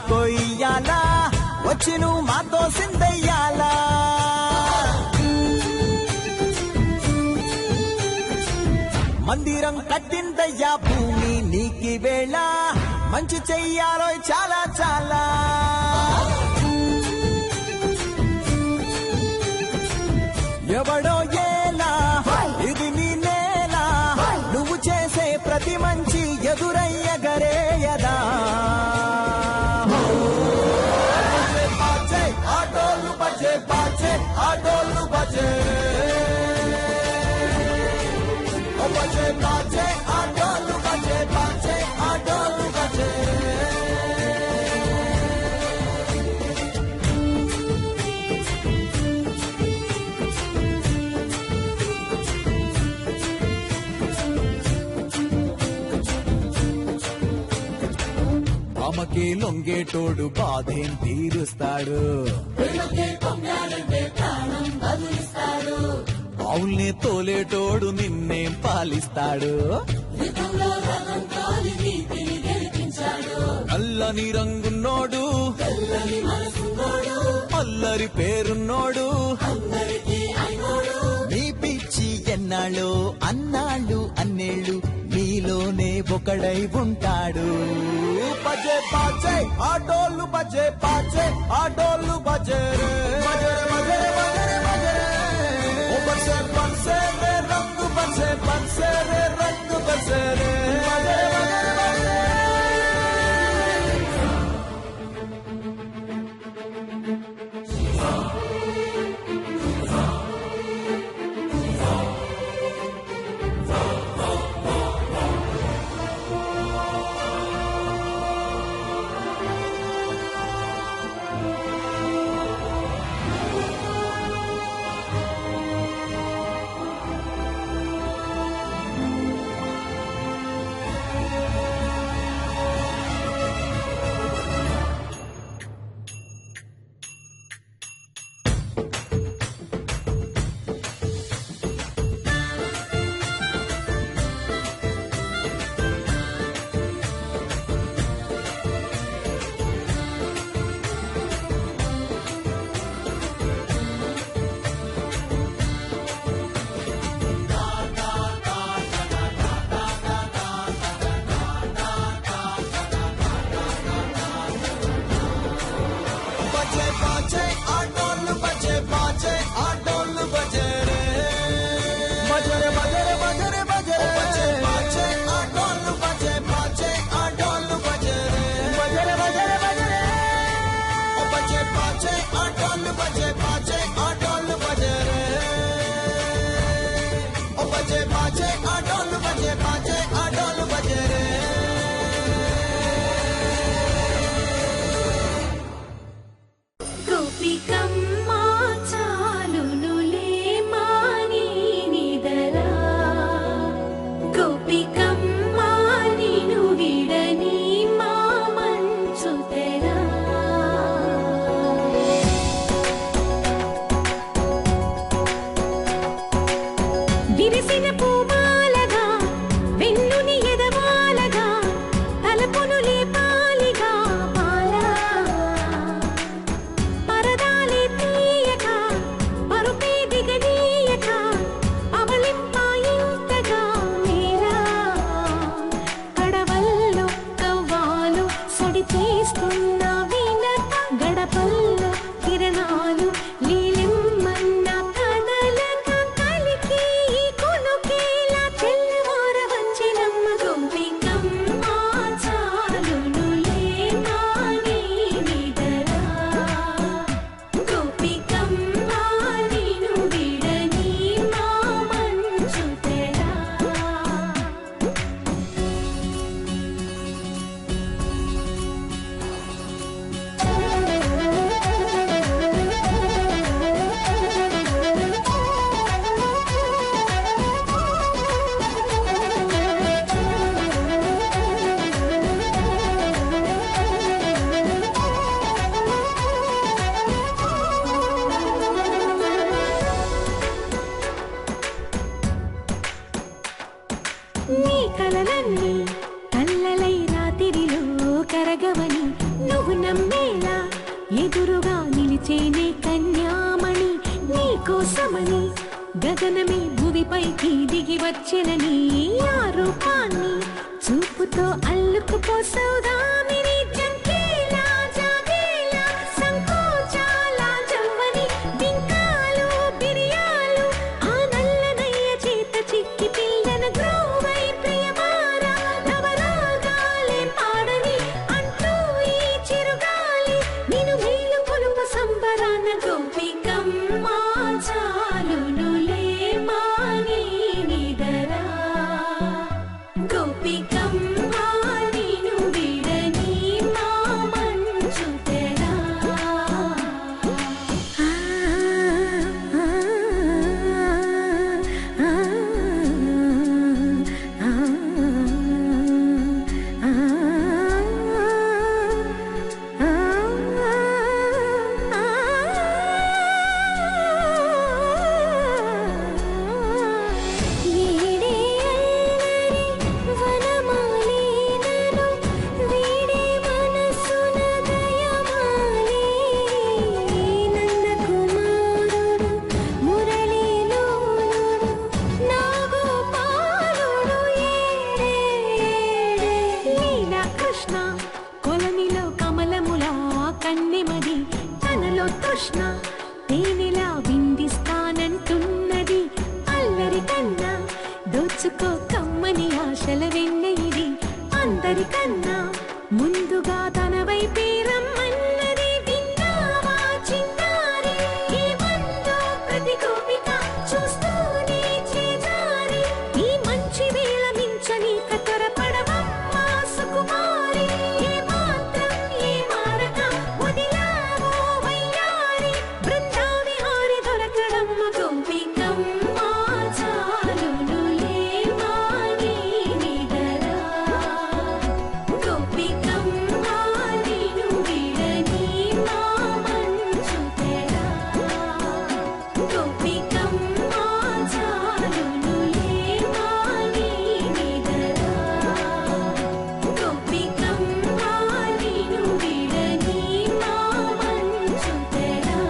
కొయ్యాలా వచ్చి నువ్వు మాతో సిందయ్యాలా మందిరం కట్టిందయ్యా భూమి నీకి వేళ మంచి చెయ్యాలో చాలా చాలా ఎవడో ఏలా ఇది నీ నేల నువ్వు చేసే ప్రతి మంచి ఎదురయ్యగరేయదా ఆటోలు బజే బాజే ఆటోలు బజే బజే బాజే ఆటోలు బజే బాజే ఆటోలు బజే అమ్మకి లొంగేటోడు బాధేం తీరుస్తాడు బావుల్ని తోలేటోడు నిన్నేం పాలిస్తాడు అల్లని రంగున్నోడు అల్లరి పేరున్నోడు నీ పిచ్చి ఎన్నాళ్ళు అన్నాళ్ళు అన్నేళ్ళు నీలోనే ఒకడై ఉంటాడు బజే బాజే ఆటోలు బజే బాజే ఆటోలు బజే बसे बसे रे रंग बसे बसे रे रंग बसे रे కలలన్నీ కల్లలై రాత్రిలో కరగవని నువ్వు గగనమే భువిపైకి దిగి వచ్చెనని ఆ రూపాన్ని చూపుతో అల్లుకుపోసౌదామిని జంకేలా జాగేలా సంకోచాల జవ్వని బింకాలు బిరియాలు ఆ నల్లనయ్య చేత చిక్కి పిల్లన గ్రోవై ప్రియమారా నవరాగాలే పాడని అంటూ ఈ చిరుగాలి నిన్ను మేలు కొలుపు సంబరాన గోపికమ్మ చాలునులే మాని నిదరా గోపికమ్మ నిన్ను విడని మా మంచు తెరా కొలనిలో కమలములా కన్నెమది తనలో తృష్ణ తేనెలా విందిస్తానంటున్నది అల్లరి కన్నా దోచుకో కమ్మని ఆశల వెన్న ఇది అందరికన్నా ముందుగా తన వైపే రమ్మన్నది విన్నావా చిన్నారి ఏమందో ప్రతి గోపిక చూస్తూనే చేజారి ఈ మంచి వేళ మించని కతరపడవమ్మా సుకుమారి ఏ మాత్రం ఏ మారక వదిలావో వయ్యారి బృందావిహారి దొరకడమ్మ గోపికమ్మ చాలునులే మాని నిదరా గోపికమ్మ నిన్ను విడని మా మంచు తెరా గోపికమ్మ చాలునులే మాని నిదరా గోపికమ్మ నిన్ను విడని మా మంచు తెరా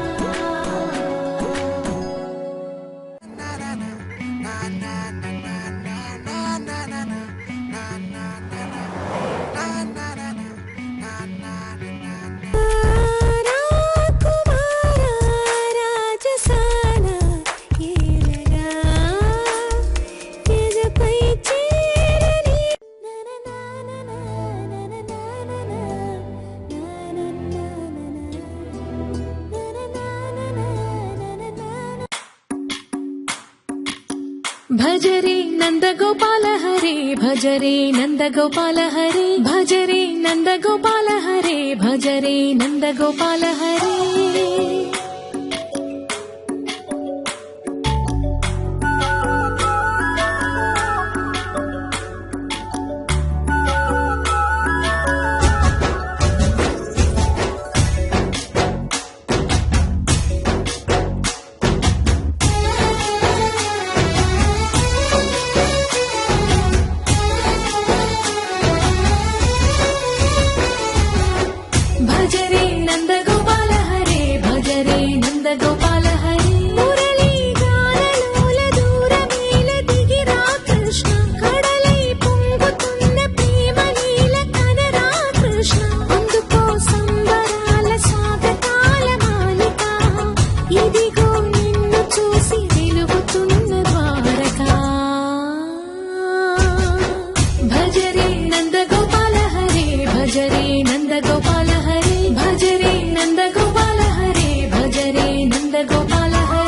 భజరే నందగోపాల హరే భజరే నందగోపాల హరే భజరే నందగోపాల హరే భజరే నందగోపాల హరే భజరే నందగోపాల హరే భజరే నందగోపాల హరే మురళీ గానలోల దూరమేల దిగిరా కృష్ణ కడలై పొంగుతున్న ప్రేమ లీల కనరా కృష్ణ అందుకో సంబరాల స్వాగతాల మాలిక ఇదిగో నిన్ను చూసి వెలుగుతున్న ద్వారకా భజరే నందగోపాల హరే భజరే నందగోపాల హరే భజరే నందగోపాల హరే భజరే నందగోపాల హరే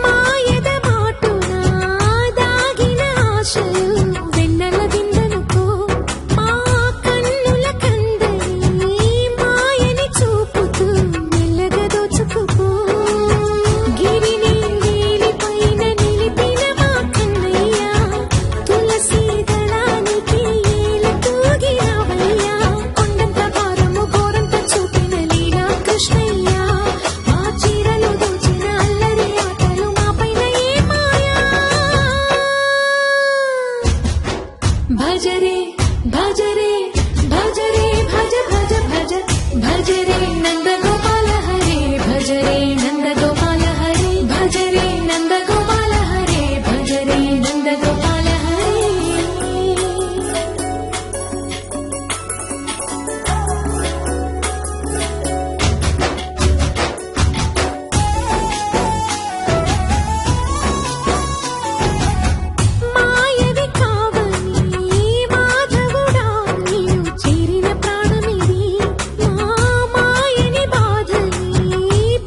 మాయద మాటున దాగిన ఆశలు వెన్నెల దిందనుకో మా కన్నుల కందని మాయని చూపుతూ మెల్లగా దోచుకుపో గిరిని వేలిపైన నిలిపిన మా కన్నయ్య తులసి దళానికి ఏల తూగినవయ్యా కొండంత భారము గోరంత చూపిన లీలా కృష్ణయ్య మా చిర భజరే భజరే భజరే భజ భజ భజ భజరే నందగోపాల హరే భజరే నందగోపాల హరే భజరే నందగోపాల హరే భజరే నందగోపాల హరే మాయవి కావని మాధవుడా నీవు చేరిన ప్రాణమిది మా మాయని బాధని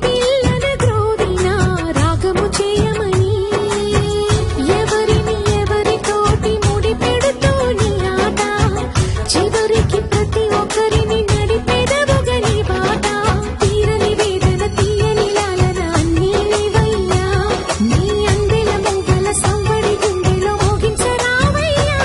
పిల్లన గ్రోదిన రాగము చేయమని ఎవరిని ఎవరితోటి ముడిపెడుతూ నీ ఆట చివరికి ప్రతి ఒక్కరిని నడిపెదవుగని బాట తీరని వేదన తీయని లాలన అన్నీ నీవయ్యా నీ అందెల మొగల సంవడి గుండెలో మోగించరావయ్యా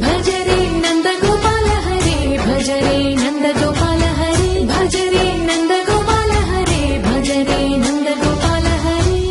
భజరే నందగోపాల హరే భజరే నందగోపాల హరే భజరే నందగోపాల హరే భజరే నందగోపాల హరే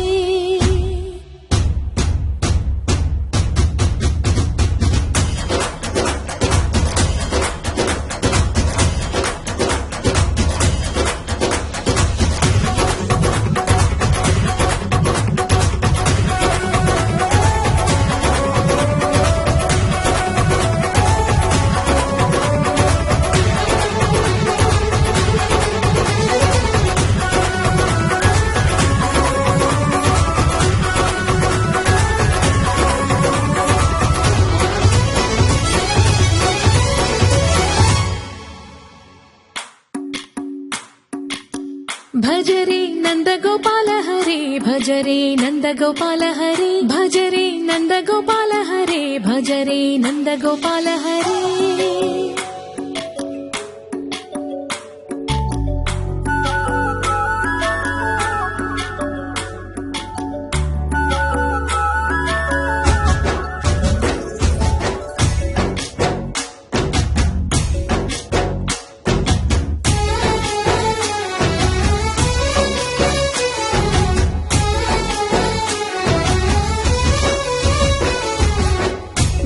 భజరే నందగోపాల హరే భజరే నందగోపాల హరే భజరే నందగోపాల హరే భజరే నందగోపాల హరే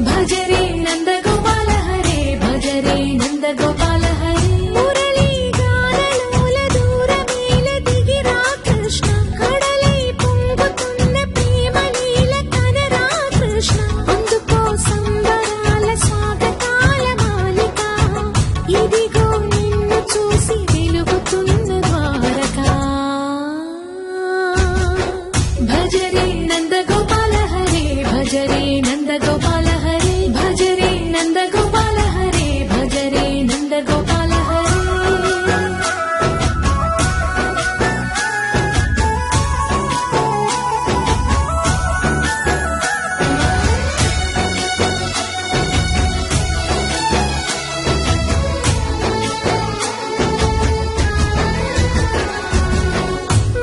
భజరే నందగోపాల హరే భజరే నందగోపాల హరే మురళీ గానలోల దూరమేల దిగిరా కృష్ణ కడలై పొంగుతున్న ప్రేమ లీల కనరా కృష్ణ అందుకో సంబరాల స్వాగతాల మాలిక ఇదిగో నిన్ను చూసి వెలుగుతున్న ద్వారకా భజరే నందగోపాల హరే భజరే నందగోపాల హరే భజరే నందగోపాల హరే భజరే నందగోపాల హరే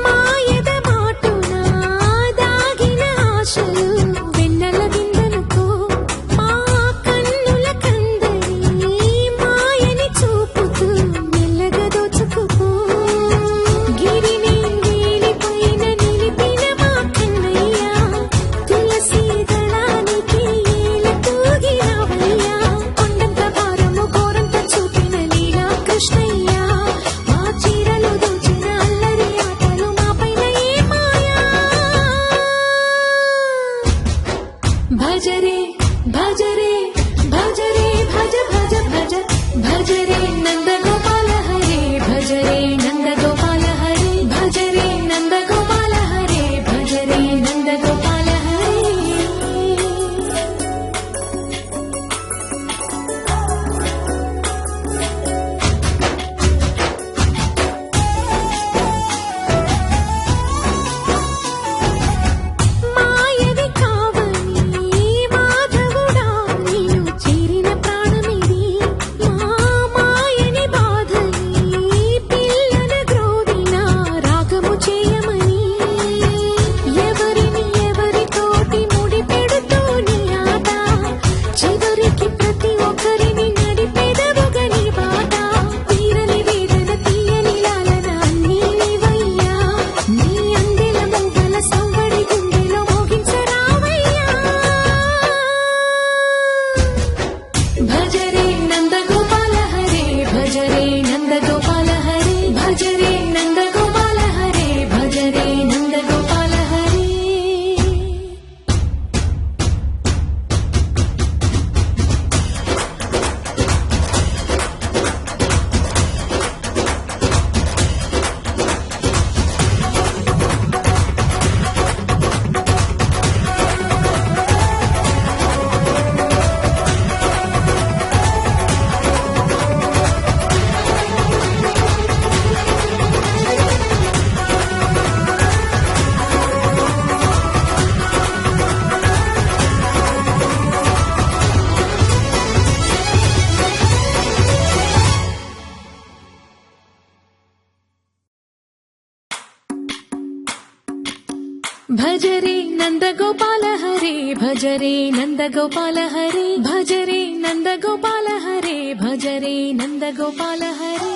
మాయద మాటున దాగిన ఆశలు వెన్నెల విందనుకో మా కన్నుల కందని మాయని చూపుతూ మెల్లగా దోచుకుపో గిరిని వేలిపైన నిలిపిన మా కన్నయ్య తులసి దళానికి ఏల తూగినవయ్యా కొండంత భారము గోరంత చూపిన లీలా కృష్ణయ్య మా చీరలు దోచిన అల్లరి ఆటలు మాపైన ఏ మాయా భజరే భజరే భజరే భజ భజ భజ భజరే నందగోపాల హరే భజరే నందగోపాల హరే భజరే నందగోపాల హరే భజరే నందగోపాల హరే మాయవి కావని మాధవుడా నీవు చేరిన ప్రాణమిది మా మాయని బాధని పిల్లన గ్రో భజరే నందగోపాల హరే భజరే నందగోపాల హరే భజరే నందగోపాల హరే భజరే నందగోపాల హరే